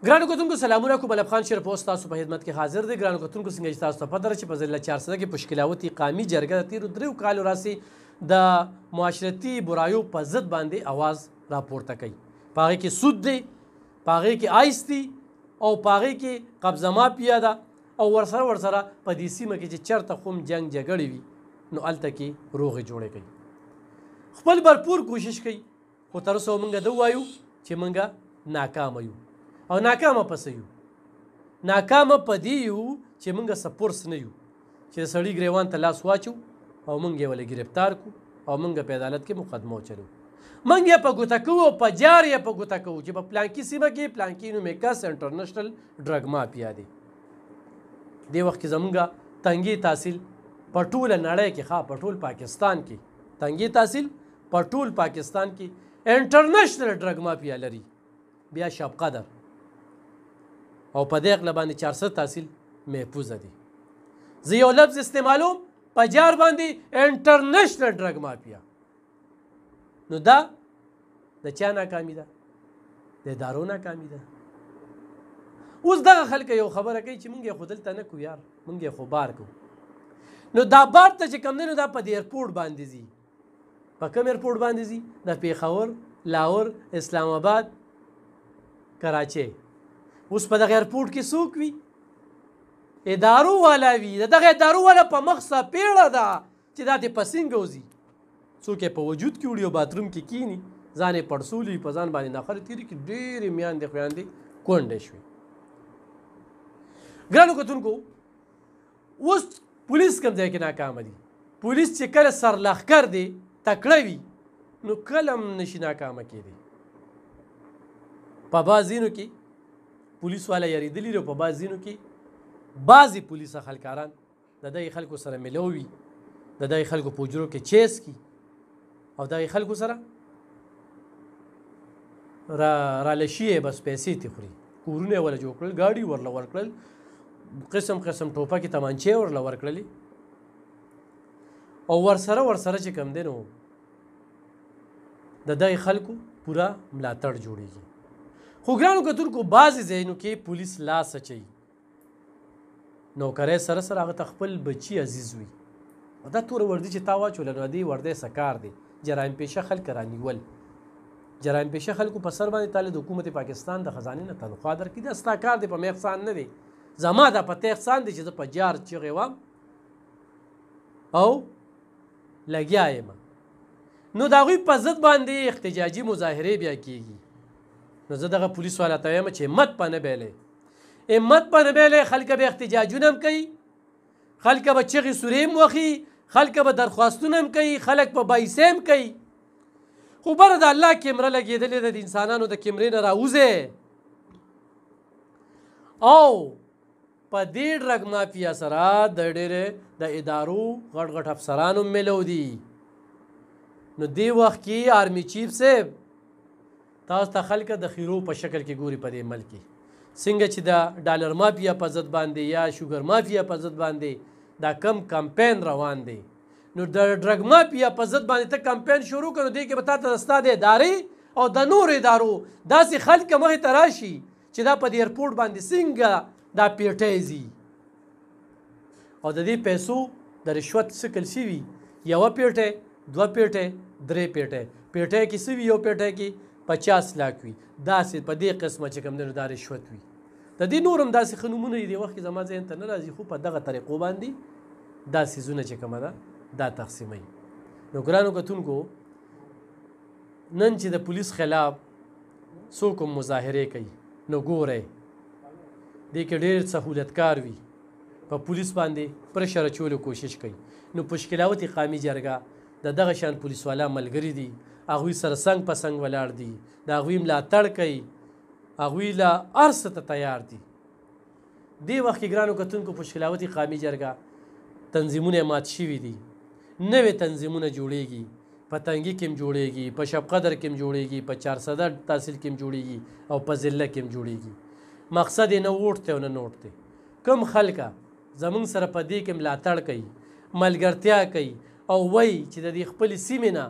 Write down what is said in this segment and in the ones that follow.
ګرانو کتونکو سلامونه کوم. ملک خان شرف اوس تاسو په خدمت کې حاضر دی. ګرانو کتونکو څنګه چې تاسو ته پته ده چې په ضلع 400 کې پشکلاوتي قامي جرګه د تیرو 3 کالو راسي د معاشرتي برایو په ضد باندې اواز راپورته کوي. په هغې کې سود دی، په هغې کې آیس دی او په هغې کې قبضه مافیا ده او ورسره په دې سیمه کې چې چېرته خو هم جنګ جګړې وي نو هلته کې روغې جوړې کوي. خپل بھرپور کوشش کوي خو تر اوسه موږ دا ووایو چې موږ ناکامه یو. او ناکامه پسې یو، ناکامه په دې یو چې موږ سپورس نه یو چې د سړي ګریوان ته لاس واچو او موږ یې ولې ګرفتار کړو او موږ په عدالت کې مقدمه وچلو. موږ یې په ګوته کوو او په جار یې په ګوته کوو چې په پلانکي سیمه کې پلانکي نومې کس انټرنیشنل ډرګ مافیا دی. دې وخت کې زموږ تنګي تحصیل په ټوله نړۍ کې په ټول پاکستان کې تنګي تحصیل په ټول پاکستان کې انټرنیشنل ډرګ مافیا لري. بیا شب قدر او په دې اغله باندې 400 تحصیل محفوظه دي. زه یو لفظ استعمالوم په جار باندې انټرنیشنل ډرګ مافیا. نو دا د چا ناکامي ده؟ د ادارو ناکامي ده. اوس دغه خلک یو خبره کوي چې موږ یې خو دلته نه کوو یار، موږ یې خو بار کوو. نو دا بار ته چې کوم دی نو دا په دې ایرپورټ باندې ځي. په کوم ایرپورټ باندې ځي؟ د پیښور، لاهور، اسلام آباد، کراچۍ. اوس په دغه ایرپورټ کې څوک وي؟ ادارو والا وي. د دغه ادارو والا په مخ څپېړه ده چې دا دې په سینګ وځي. څوک یې په وجود کې وړي او باتروم کې کیني، ځان یې پړسولي، په ځان باندې نخرې تېرې کړي، ډېرې میاندې خویندې کونډې شوې. ګرانو کتونکو اوس پولیس کوم ځای کې ناکامه دي. پولیس چې کله سرلښکر دی، تکړه وي، نو کله هم نشي ناکامه کېدی. په بعض ځینو کې پولیس والا یریدلي دي او په بعض ځینو کې بعضې پولیس خلکاران د دغې خلکو سره ملو وي، د دغې خلکو په حجرو کې چیس کي او دغې خلکو سره رالشي یې بس پیسې ترې خوري. کورونه یې ورله جوړ کړل، ګاډي ورله ورکړل، قسم قسم ټوپکې تمانچې ورله ورکړلې او ورسره چې کوم دی نو د دغې خلکو پوره ملاتړ جوړېږي. خو ګرانو کتونکو بعضې ځایونو کې پولیس لاس اچوي، نوکری سره هغه ته خپل بچي عزیز وي او دا توره وردي چې تا واچوله نو دې وردی څه کار دی؟ جرایم پیشه خلک رانیول. جرایم پیشه خلکو په سر باندې تاله د حکومت پاکستان د خزانې نه تنخوا درکړي. دا ستا کار دی، په مې احسان نه دی. زما دا په ته احسان دی چې زه په جار چغې وم او لګیا یم. نو د هغوی په ضد باندې احتجاجي مظاهرې بیا کېږي. نو زه دغه پولیس والا ته وایم چې همت په نه بیلی، همت په نه بیلی. خلک به احتجاجونه هم کوي، خلک به چغې سورې هم وخي، خلک به درخواستونه هم کوي، خلک به بایسې هم کوي. خو بره د الله کیمره لګېدلې ده، د انسانانو د کیمرې نه راوځې او په دې ډرګ مافیا سره د ډېرې د ادارو غټ غټ افسران هم ملو دي. نو دې وخت کې آرمي چیف صاحب تاسو ته خلک د خیرو په شکل کې ګوري په دې ملک کې څنګه چې د ډالر مافیا په ضد باندې یا شوګر مافیا په ضد باندې دا کم کمپین روان دی. نو د ډرګ مافیا په ضد باندې ته کمپین شروع کړو، دې کې به تا ته ستا د ادارې او د نورو ادارو داسې خلک مخې ته راشي چې دا په دې ایرپورټ باندې څنګه دا پیټی ځي او د دې پیسو د رشوت شکل شوي، یوه پیټی، دوه پیټی، درې پیټی. پیټی کې څه وي؟ یو پیټی کې 50 لاک وي. داسې په دې قسمه چې کوم دی نو دا رشوت وي. د دې نور هم داسې ښه نومونه دي، دې وخت کې زما ذهن ته نه راځي، خو په دغه طریقو باندې دا څیزونه چې کومه ده دا تقسیموي. نو ګرانو کتونکو نن چې د پولیس خلاف څوک هم مظاهرې کوي نو ګورئ دې کې ډېر سهولتکار وي، په پولیس باندې پرشر اچولو کوشش کوي. نو پشکلاوتي قامي جرګه د دغه شان پولیس والا ملګري دي، هغوی سره څنګ په څنګ ولاړ دي، د هغوی ملاتړ کوي، هغوی له هر څه ته تیار دي. دې وخت کې ګرانو کتونکو پشکلاوتي قامي جرګه تنظیمونه مات شوي دي، نوې تنظیمونه جوړېږي، په تنګي کې هم جوړېږي، په شب قدر کې هم جوړېږي، په 400 تحصیل کې هم جوړېږي او په ضلع کې هم جوړېږي. مقصد یې نه ووټ دی او نه نوټ دی. کوم خلکه زموږ سره په دې کې ملاتړ کوي، ملګرتیا کوي او وایي چې د دې خپلې سیمې نه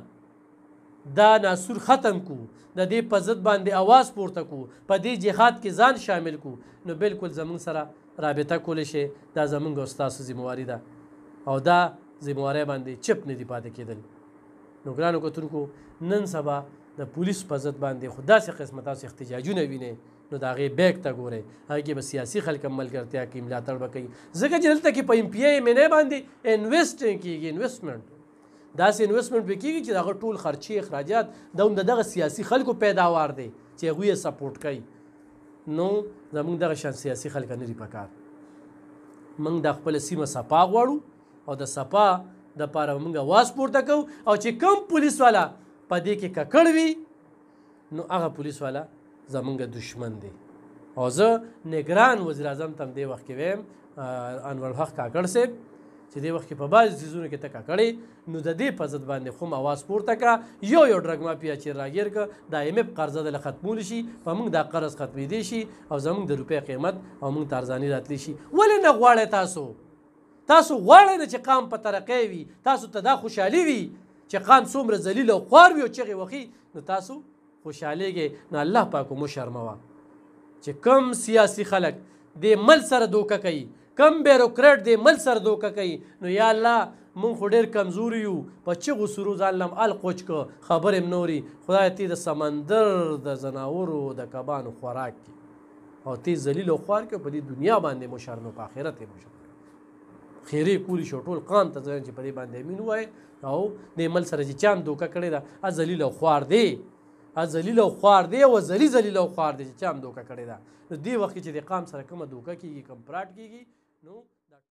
دا ناسور ختم کو د دې په ضد باندې اواز پورته کو په دې جهاد کې ځان شامل کو نو بالکل زمونږ سره رابطه کولی شي دا زمونږ او ستاسو ذمواري ده او دا ذموارۍ باندې چپ نه دي پاتې کېدل نو ګرانو کتونکو نن سبا د پولیس په ضد باندې خو داسې قسمه تاسو احتجاجونه وینئ نو د هغې بیک ته ګورئ هغې کې به سیاسي خلک هم ملګرتیا کوي ملاتړ به کوي ځکه چې دلته کې په ایم پی آی ایم این اے باندې انویسټ کېږي انویسټمنټ داسې انویسټمنټ به کېږي چې د هغه ټول خرچې اخراجات دا هم د دغه سیاسي خلکو پیداوار دی چې هغوی یې سپورټ کوي نو زموږ دغه شان سیاسي خلک نه دي په کار موږ د خپله سیمه صفا غواړو او د صفا دپاره به موږ اواز پورته کوو او چې کوم پولیس والا په دې کې ککړ وي نو هغه پولیس والا زمونږ دشمن دی او زه نگران وزیر اعظم ته هم دې وخت کې ویم انورالحق کاکړ صاحب چې دې وخت کې په بعضې څیزونو کې ته ککړې نو د دې په ضد باندې خو اواز پورته کړه یو ډرګ مافیا چې راګیر کړه دا ایم اف قرضه دله ختمولی شي په موږ دا قرض ختمېدی شي او زموږ د روپۍ قیمت او موږ ته ارزاني راتلی شي ولې نه غواړئ تاسو غواړئ نه چې قام په ترقۍ وي تاسو ته دا خوشحالي وي چې قام څومره ذلیل او خوار وي او چغې وخي نو تاسو خوشحالېږئ نو الله پاک مو شرموه چې کم سیاسي خلک دې ملک سره دوکه کوي کم بیروکریټ دې ملک سره دوکه کوي نو یا الله مونږ خو ډېر کمزوري یو په چغو سرو ځان لم القوچ که خبرې م نوري خدای تی د سمندر د ځناورو د کبانو خوراک کړي او تی ذلیل او خوار کړي په دې دنیا باندې مو شرمه په آخرت یې مو شرمه خیرې کولی شو ټول قام ته ځان چې په دې باندې امین ووایي او دې ملک سره چې چا هم دوکه کړې ده ذلیل او خوار دی ذلیل او خوار دی او ذلیل او خوار دی چې چا هم دوکه کړې ده نو دې وخت کې چې د قام سره کومه دوکه کېږي کوم پراټ کېږي نو